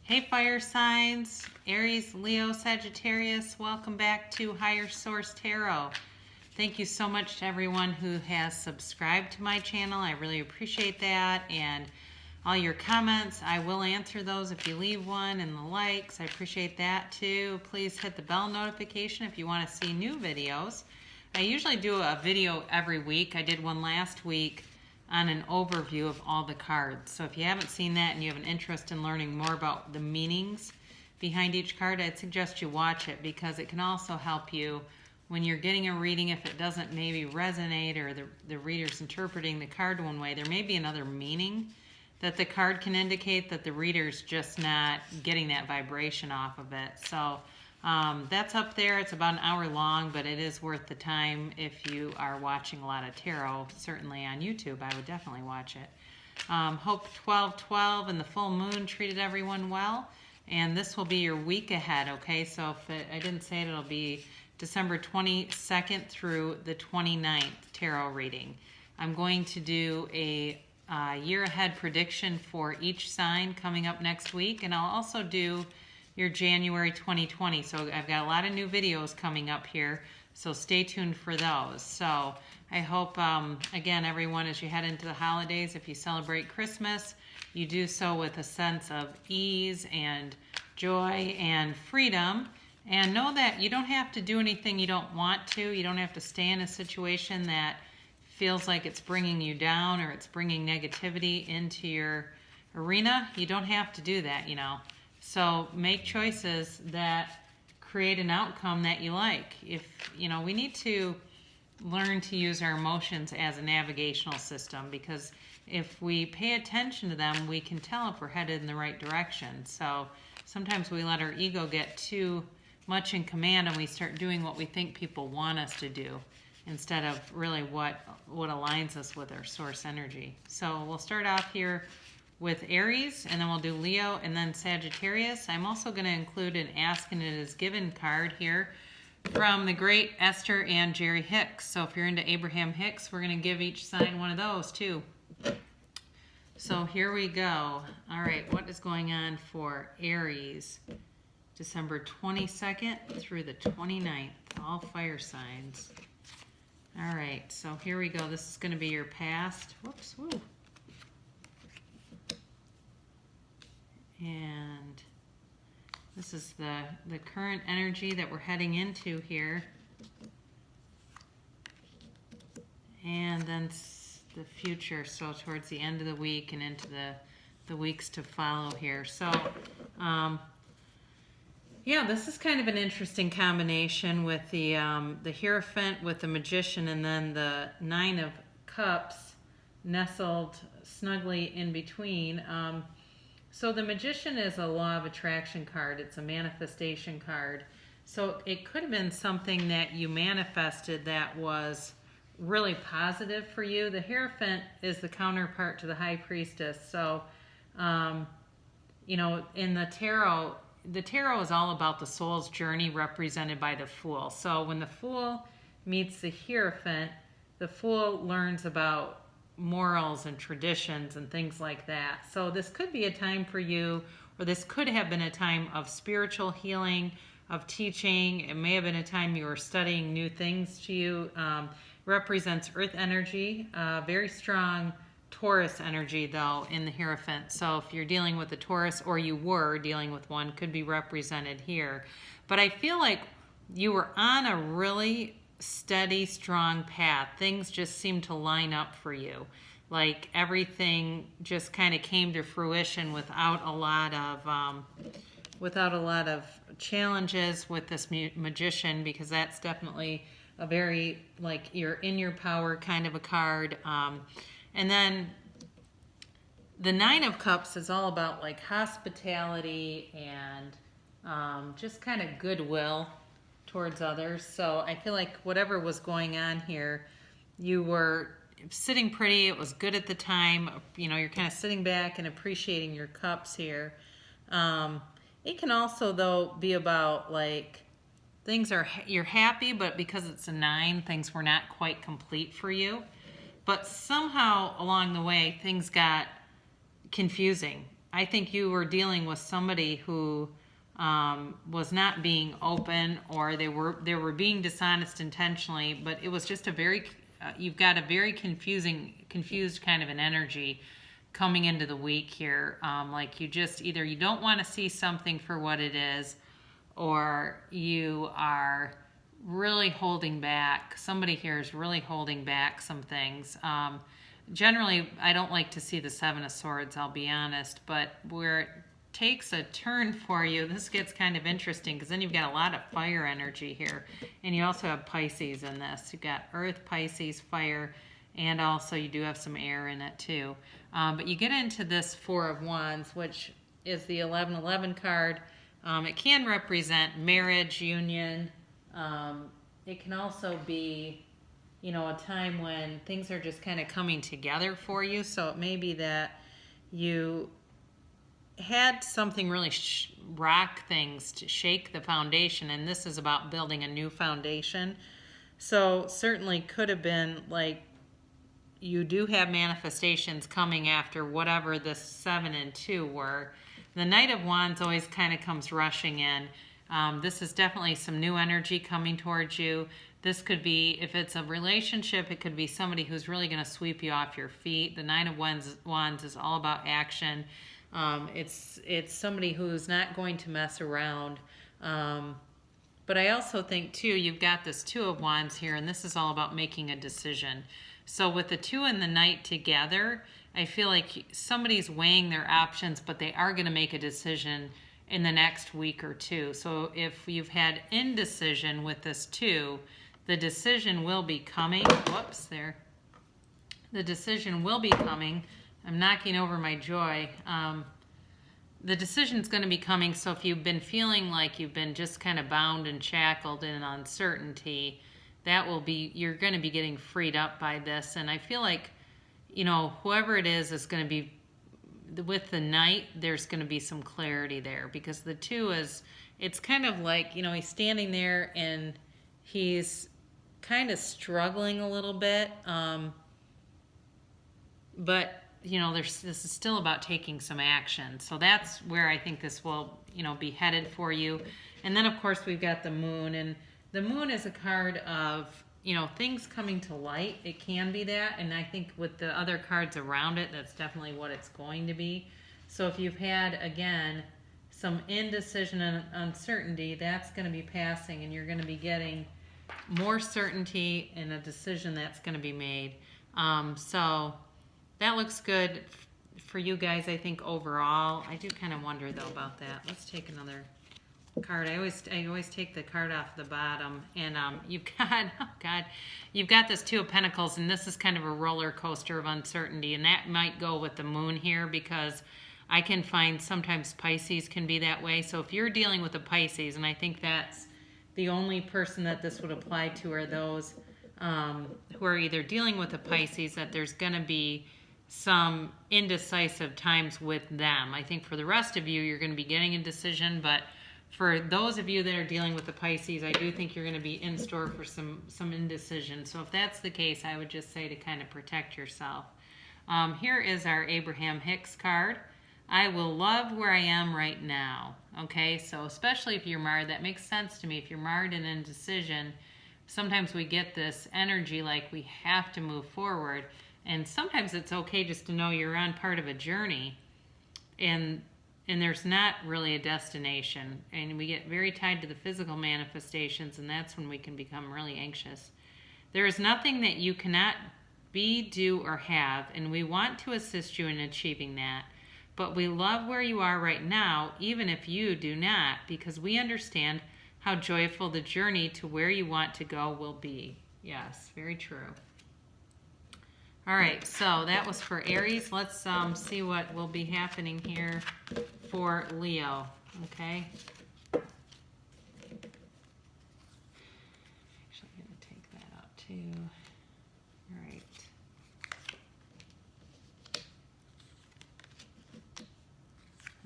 Hey fire signs, Aries, Leo, Sagittarius, welcome back to Higher Source Tarot. Thank you so much to everyone who has subscribed to my channel. I really appreciate that, and all your comments, I will answer those if you leave one, and the likes, I appreciate that too. Please hit the bell notification if you want to see new videos. I usually do a video every week. I did one last week on an overview of all the cards. So if you haven't seen that and you have an interest in learning more about the meanings behind each card, I'd suggest you watch it, because it can also help you when you're getting a reading. If it doesn't maybe resonate, or the reader's interpreting the card one way, there may be another meaning that the card can indicate that the reader's just not getting that vibration off of it. So that's up there. It's about an hour long, but it is worth the time if you are watching a lot of tarot. Certainly on YouTube, I would definitely watch it. Hope 12/12 and the full moon treated everyone well. And this will be your week ahead, okay? So if I didn't say it, it'll be December 22nd through the 29th tarot reading. I'm going to do a year ahead prediction for each sign coming up next week, and I'll also do your January 2020. So I've got a lot of new videos coming up here, so stay tuned for those. So I hope, again, everyone, as you head into the holidays, if you celebrate Christmas, you do so with a sense of ease and joy and freedom. And know that you don't have to do anything you don't want to. You don't have to stay in a situation that feels like it's bringing you down or it's bringing negativity into your arena. You don't have to do that, you know. So make choices that create an outcome that you like. If, you know, we need to learn to use our emotions as a navigational system, because if we pay attention to them, we can tell if we're headed in the right direction. So sometimes we let our ego get too much in command, and we start doing what we think people want us to do instead of really what aligns us with our source energy. So we'll start off here with Aries, and then we'll do Leo, and then Sagittarius. I'm also going to include an Ask and It Is Given card here from the great Esther and Jerry Hicks. So if you're into Abraham Hicks, we're going to give each sign one of those too. So here we go. All right, what is going on for Aries? December 22nd through the 29th, all fire signs. All right, so here we go. This is going to be your past. Whoops, woo. And this is the current energy that we're heading into here. And then the future, so towards the end of the week and into the weeks to follow here. So, yeah, this is kind of an interesting combination with the Hierophant with the Magician, and then the Nine of Cups nestled snugly in between. So the Magician is a law of attraction card. It's a manifestation card. So it could have been something that you manifested that was really positive for you. The Hierophant is the counterpart to the High Priestess. So, you know, in the tarot is all about the soul's journey represented by the Fool. So when the Fool meets the Hierophant, the Fool learns about morals and traditions and things like that. So this could be a time for you, or this could have been a time of spiritual healing, of teaching. It may have been a time you were studying new things to you. Represents earth energy, very strong Taurus energy though in the Hierophant. So if you're dealing with a Taurus, or you were dealing with one, could be represented here. But I feel like you were on a really steady, strong path. Things just seemed to line up for you. Like everything just kind of came to fruition without a lot of challenges with this Magician, because that's definitely a very, like, you're in your power kind of a card. And then the Nine of Cups is all about like hospitality and just kind of goodwill towards others. So I feel like whatever was going on here, you were sitting pretty. It was good at the time. You know, you're kind of sitting back and appreciating your cups here. It can also, though, be about like you're happy, but because it's a 9, things were not quite complete for you. But somehow along the way, things got confusing. I think you were dealing with somebody who was not being open, or they were being dishonest intentionally, but it was just a very you've got a very confused kind of an energy coming into the week here. Like you just either you don't want to see something for what it is, or you are really holding back. Somebody here is really holding back some things. Generally, I don't like to see the Seven of Swords, I'll be honest, but where it takes a turn for you, this gets kind of interesting, because then you've got a lot of fire energy here, and you also have Pisces in this. You've got Earth, Pisces, fire, and also you do have some air in it too. But you get into this Four of Wands, which is the 1111 card. It can represent marriage, union. It can also be, you know, a time when things are just kind of coming together for you. So it may be that you had something really rock things to shake the foundation, and this is about building a new foundation. So certainly could have been like you do have manifestations coming after whatever the 7 and 2 were. The Knight of Wands always kind of comes rushing in. This is definitely some new energy coming towards you. This could be, if it's a relationship, it could be somebody who's really going to sweep you off your feet. The Nine of Wands is all about action. It's somebody who's not going to mess around. But I also think, too, you've got this Two of Wands here, and this is all about making a decision. So with the 2 and the Knight together, I feel like somebody's weighing their options, but they are going to make a decision in the next week or two. So if you've had indecision with this 2, the decision will be coming. Whoops, there. The decision will be coming. I'm knocking over my joy. The decision's going to be coming. So if you've been feeling like you've been just kind of bound and shackled in uncertainty, that will be, you're going to be getting freed up by this. And I feel like, you know, whoever it is going to be, with the Knight, there's going to be some clarity there, because the 2 is, it's kind of like, you know, he's standing there and he's kind of struggling a little bit. But, you know, this is still about taking some action. So that's where I think this will, you know, be headed for you. And then, of course, we've got the Moon. And the Moon is a card of, you know, things coming to light. It can be that. And I think with the other cards around it, that's definitely what it's going to be. So if you've had, again, some indecision and uncertainty, that's going to be passing, and you're going to be getting more certainty in a decision that's going to be made. So that looks good for you guys, I think, overall. I do kind of wonder, though, about that. Let's take another card. I always take the card off the bottom, and you've got, oh God, you've got this Two of Pentacles, and this is kind of a roller coaster of uncertainty, and that might go with the Moon here, because I can find sometimes Pisces can be that way. So if you're dealing with a Pisces, and I think that's the only person that this would apply to, are those who are either dealing with a Pisces, that there's going to be some indecisive times with them. I think for the rest of you, you're going to be getting a decision, but for those of you that are dealing with the Pisces, I do think you're going to be in store for some indecision. So if that's the case, I would just say to kind of protect yourself. Here is our Abraham Hicks card. I will love where I am right now. Okay, so especially if you're married, that makes sense to me. If you're married and in indecision, sometimes we get this energy like we have to move forward. And sometimes it's okay just to know you're on part of a journey, and there's not really a destination. And we get very tied to the physical manifestations, and that's when we can become really anxious. There is nothing that you cannot be, do, or have, and we want to assist you in achieving that. But we love where you are right now, even if you do not, because we understand how joyful the journey to where you want to go will be. Yes, very true. All right, so that was for Aries. Let's see what will be happening here for Leo, okay? Actually, I'm going to take that out too. All right.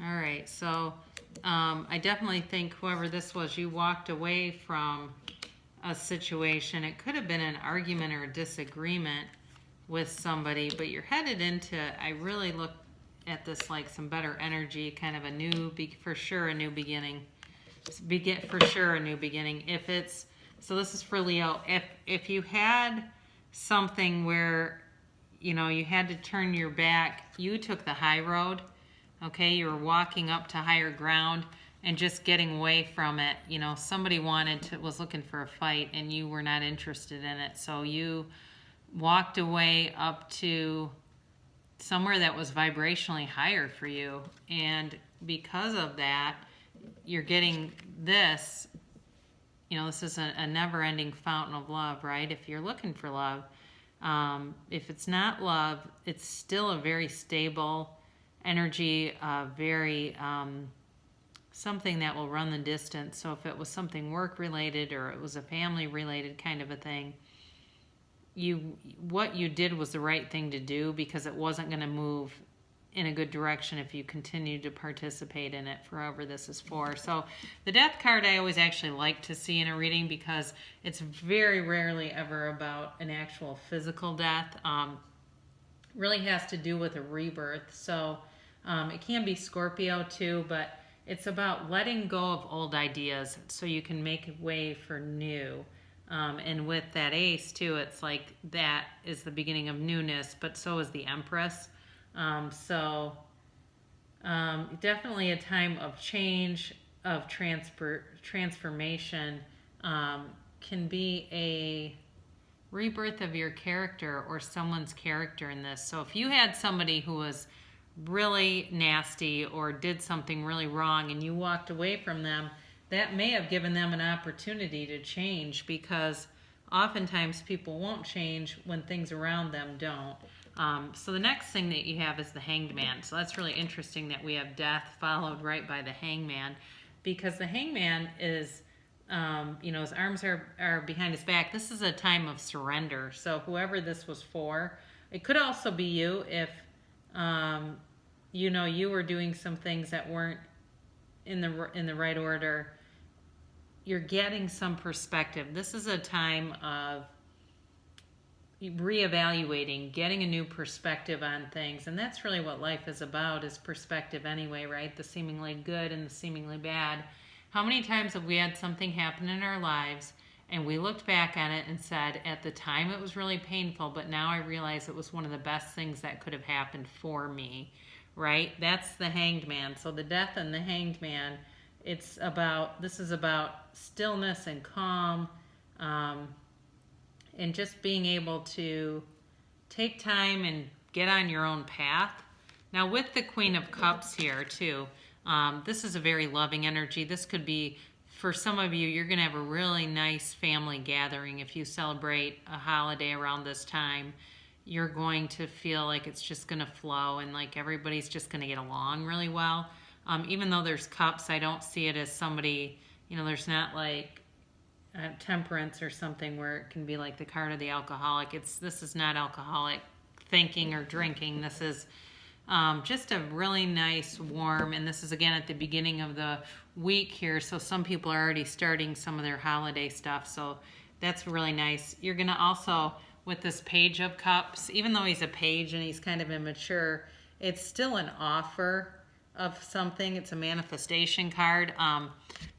All right, so I definitely think whoever this was, you walked away from a situation. It could have been an argument or a disagreement with somebody, but you're headed into, I really look at this like some better energy, kind of a new, for sure, a new beginning. For sure, a new beginning. If it's, so this is for Leo, if you had something where, you know, you had to turn your back, you took the high road, okay? You were walking up to higher ground and just getting away from it. You know, somebody was looking for a fight and you were not interested in it. So you walked away up to somewhere that was vibrationally higher for you. And because of that, you're getting this, you know, this is a never-ending fountain of love, right? If you're looking for love, if it's not love, it's still a very stable energy, very something that will run the distance. So if it was something work-related or it was a family-related kind of a thing, what you did was the right thing to do, because it wasn't going to move in a good direction if you continue to participate in it forever this is for. So the death card I always actually like to see in a reading, because it's very rarely ever about an actual physical death. Really has to do with a rebirth. So it can be Scorpio too, but it's about letting go of old ideas so you can make way for new. And with that ace too, it's like that is the beginning of newness, but so is the Empress. Definitely a time of change, of transformation, can be a rebirth of your character or someone's character in this. So if you had somebody who was really nasty or did something really wrong and you walked away from them, that may have given them an opportunity to change, because oftentimes people won't change when things around them don't. So the next thing that you have is the Hanged Man. So that's really interesting that we have death followed right by the Hangman, because the Hangman is, you know, his arms are behind his back. This is a time of surrender. So whoever this was for, it could also be you if, you know, you were doing some things that weren't in the right order. You're getting some perspective. This is a time of reevaluating, getting a new perspective on things. And that's really what life is about, is perspective anyway, right? The seemingly good and the seemingly bad. How many times have we had something happen in our lives and we looked back on it and said, at the time it was really painful, but now I realize it was one of the best things that could have happened for me, right? That's the Hanged Man. So the death and the Hanged Man, this is about stillness and calm, and just being able to take time and get on your own path. Now with the Queen of Cups here too, this is a very loving energy. This could be, for some of you, you're going to have a really nice family gathering. If you celebrate a holiday around this time, you're going to feel like it's just going to flow and like everybody's just going to get along really well. Even though there's cups, I don't see it as somebody, you know, there's not like temperance or something where it can be like the card of the alcoholic. This is not alcoholic thinking or drinking. This is just a really nice, warm, and this is again at the beginning of the week here, so some people are already starting some of their holiday stuff, so that's really nice. You're going to also, with this Page of Cups, even though he's a page and he's kind of immature, it's still an offer of something. It's a manifestation card.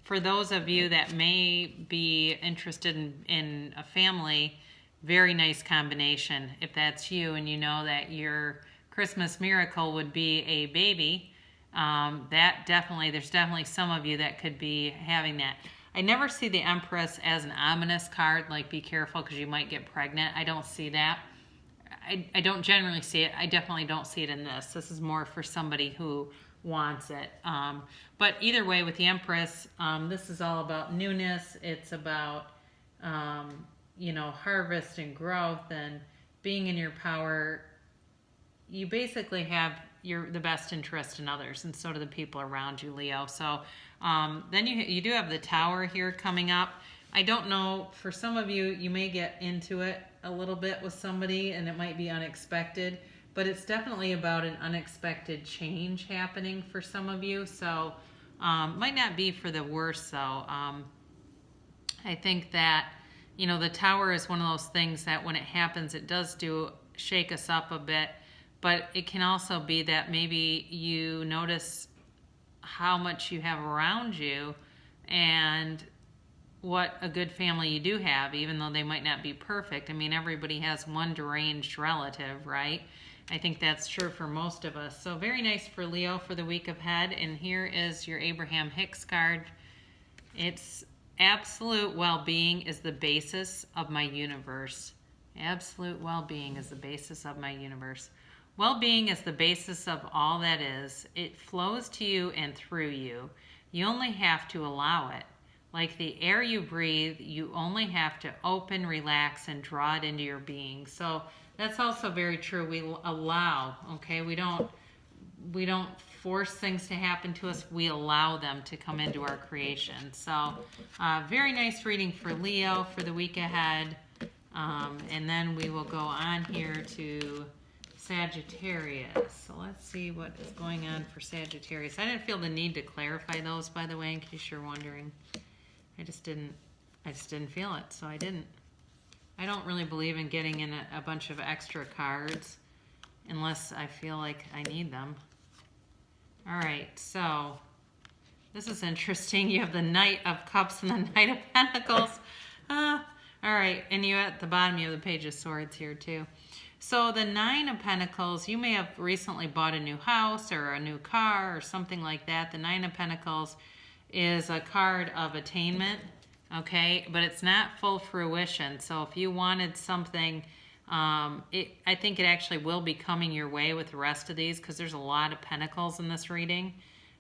For those of you that may be interested in a family, very nice combination. If that's you and you know that your Christmas miracle would be a baby, there's definitely some of you that could be having that. I never see the Empress as an ominous card, like be careful because you might get pregnant. I don't see that. I don't generally see it. I definitely don't see it in this. This is more for somebody who wants it. But either way, with the Empress, this is all about newness. It's about, you know, harvest and growth and being in your power. You basically have the best interest in others, and so do the people around you, Leo. So then you do have the Tower here coming up. I don't know, for some of you, you may get into it a little bit with somebody and it might be unexpected, but it's definitely about an unexpected change happening for some of you. So might not be for the worse though. I think that, you know, the Tower is one of those things that when it happens, it does shake us up a bit. but it can also be that maybe you notice how much you have around you and what a good family you do have, even though they might not be perfect. I mean, everybody has one deranged relative, right? I think that's true for most of us. So very nice for Leo for the week ahead. And here is your Abraham Hicks card. It's absolute well-being is the basis of my universe. Absolute well-being is the basis of my universe. Well-being is the basis of all that is. It flows to you and through you. You only have to allow it. Like the air you breathe, you only have to open, relax, and draw it into your being. So that's also very true. We allow, okay? We don't force things to happen to us. We allow them to come into our creation. So very nice reading for Leo for the week ahead. And then we will go on here to Sagittarius. So let's see what is going on for Sagittarius. I didn't feel the need to clarify those, by the way, in case you're wondering. I just didn't feel it, so I didn't. I don't really believe in getting in a bunch of extra cards unless I feel like I need them. All right, so this is interesting. You have the Knight of Cups and the Knight of Pentacles. All right, and you at the bottom, you have the Page of Swords here too. So the Nine of Pentacles, you may have recently bought a new house or a new car or something like that. The Nine of Pentacles is a card of attainment, okay? But it's not full fruition. So if you wanted something, I think it actually will be coming your way with the rest of these because there's a lot of pentacles in this reading.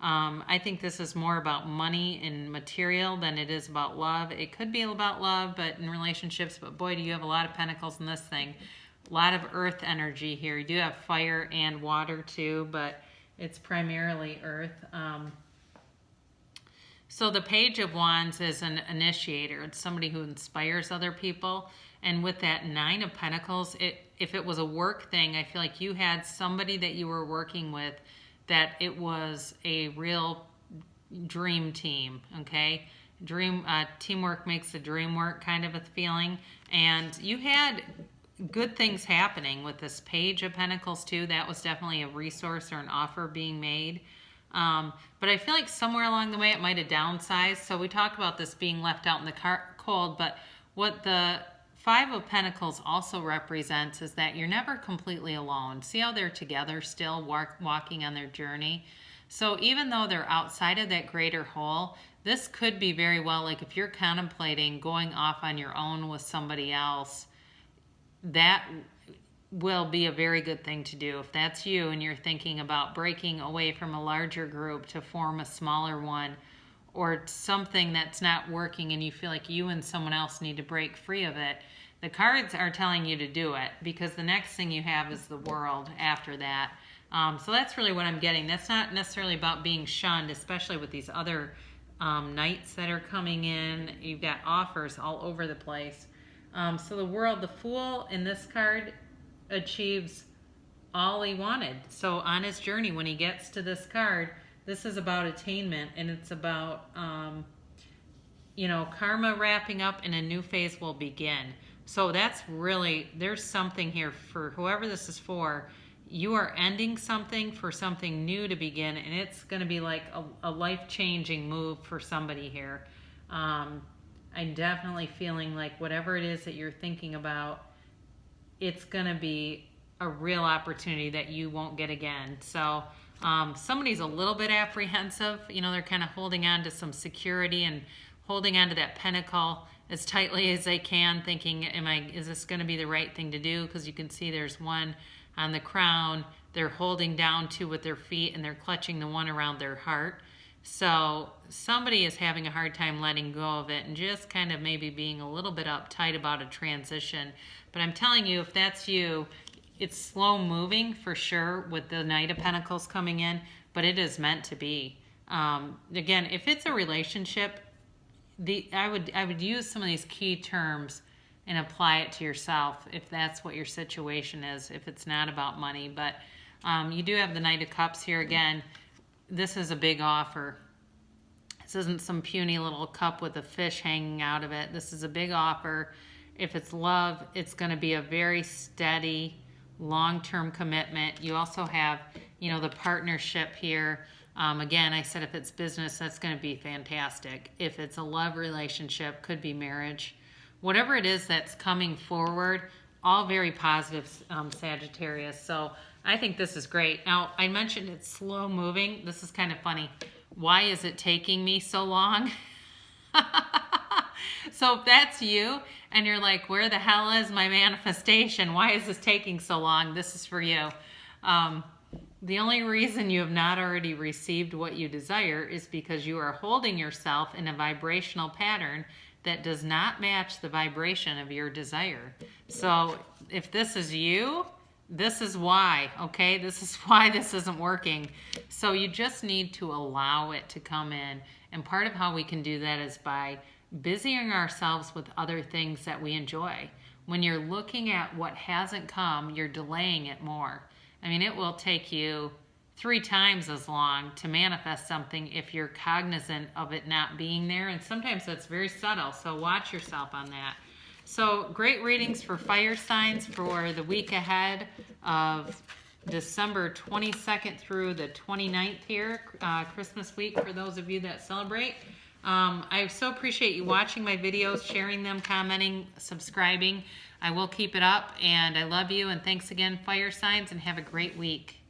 I think this is more about money and material than it is about love. It could be about love, but in relationships, but boy, do you have a lot of pentacles in this thing. A lot of earth energy here. You do have fire and water too, but it's primarily earth. So the Page of Wands is an initiator. It's somebody who inspires other people. And with that Nine of Pentacles, if it was a work thing, I feel like you had somebody that you were working with that it was a real dream team, okay? Teamwork makes the dream work kind of a feeling. And you had good things happening with this Page of Pentacles too. That was definitely a resource or an offer being made. But I feel like somewhere along the way it might have downsized. So we talk about this being left out in the cold, but what the Five of Pentacles also represents is that you're never completely alone. See how they're together still walking on their journey? So even though they're outside of that greater whole, this could be very well like if you're contemplating going off on your own with somebody else, that will be a very good thing to do. If that's you and you're thinking about breaking away from a larger group to form a smaller one, or something that's not working and you feel like you and someone else need to break free of it, the cards are telling you to do it because the next thing you have is the World after that. So that's really what I'm getting. That's not necessarily about being shunned, especially with these other knights that are coming in. You've got offers all over the place. So the World, the Fool in this card achieves all he wanted. So on his journey, when he gets to this card, this is about attainment, and it's about, karma wrapping up and a new phase will begin. So that's really, there's something here for whoever this is for. You are ending something for something new to begin, and it's going to be like a life-changing move for somebody here. I'm definitely feeling like whatever it is that you're thinking about, it's going to be a real opportunity that you won't get again. So somebody's a little bit apprehensive. They're kind of holding on to some security and holding on to that pentacle as tightly as they can, thinking, is this going to be the right thing to do? Because you can see there's one on the crown they're holding down to with their feet, and they're clutching the one around their heart. So somebody is having a hard time letting go of it and just kind of maybe being a little bit uptight about a transition. But I'm telling you, if that's you, it's slow moving for sure with the Knight of Pentacles coming in, but it is meant to be. Again, if it's a relationship, I would use some of these key terms and apply it to yourself if that's what your situation is, if it's not about money. But you do have the Knight of Cups here again. This is a big offer. This isn't some puny little cup with a fish hanging out of it. This is a big offer. If it's love, it's going to be a very steady, long-term commitment. You also have, you know, the partnership here. Again, I said if it's business, that's going to be fantastic. If it's a love relationship, could be marriage. Whatever it is that's coming forward, all very positive, Sagittarius. So I think this is great. Now, I mentioned it's slow moving. This is kind of funny. Why is it taking me so long? So if that's you and you're like, where the hell is my manifestation? Why is this taking so long? This is for you. The only reason you have not already received what you desire is because you are holding yourself in a vibrational pattern that does not match the vibration of your desire. So if this is you, this is why, okay? This is why this isn't working. So you just need to allow it to come in. And part of how we can do that is by busying ourselves with other things that we enjoy. When you're looking at what hasn't come, you're delaying it more. I mean, it will take you 3 times as long to manifest something if you're cognizant of it not being there. And sometimes that's very subtle, so watch yourself on that. So great readings for fire signs for the week ahead of December 22nd through the 29th here, Christmas week for those of you that celebrate. I so appreciate you watching my videos, sharing them, commenting, subscribing. I will keep it up, and I love you, and thanks again, fire signs, and have a great week.